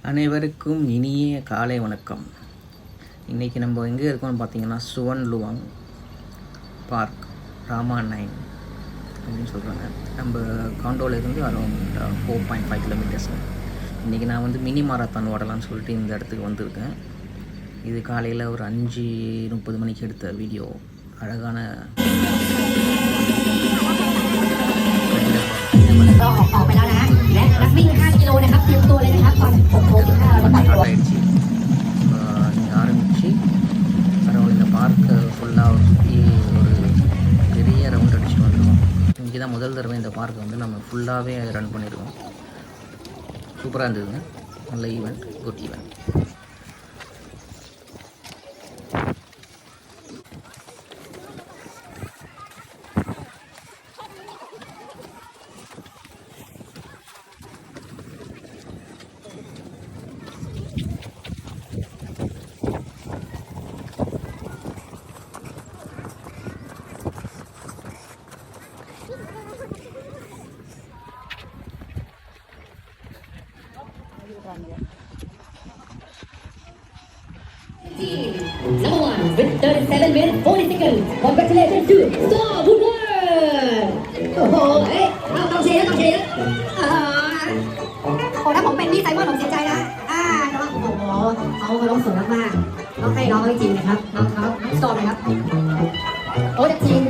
அனைவருக்கும் இனிய காலை வணக்கம். இன்றைக்கி நம்ம எங்கே இருக்கோம்னு பார்த்தீங்கன்னா சுவன் லுவாங் பார்க் ராமா 9 அப்படின்னு சொல்கிறாங்க. நம்ம காண்டோலேருந்து அரௌண்ட் 4.5 கிலோமீட்டர்ஸ். இன்றைக்கி நான் வந்து மினி மாரத்தான் ஓடலான்னு சொல்லிட்டு இந்த இடத்துக்கு வந்திருக்கேன். இது காலையில் ஒரு 5:30 மணிக்கு எடுத்த வீடியோ. அழகானออกไปแล้วนะและนักวิ่ง5กิโลนะครับเตรียมตัวเลยนะครับตอน6:15เราปล่อยตัวஆயிடுச்சு. நீங்கள் ஆரம்பித்து அரௌண்ட் இந்த பார்க்கை ஃபுல்லாக சுற்றி ஒரு பெரிய ரவுண்ட் அடிச்சுட்டு வந்துடுவோம். இன்றைக்கி தான் முதல் தடவை இந்த பார்க்கை வந்து நம்ம ஃபுல்லாகவே ரன் பண்ணியிருக்கோம். சூப்பராக இருந்ததுங்க. நல்ல event, good event. Number 1 with 37 minutes 40 seconds. Congratulations to Star Woodward. โอ้โหต้องเชียร์ต้องเชียร์โอ้ถ้าผมเป็นพี่ไซมอนผมเสียใจนะน้องโอ้โหเขาร้องสวยมากๆต้องให้น้องจริงนะครับน้องสตอร์นะครับโอ้จะจริง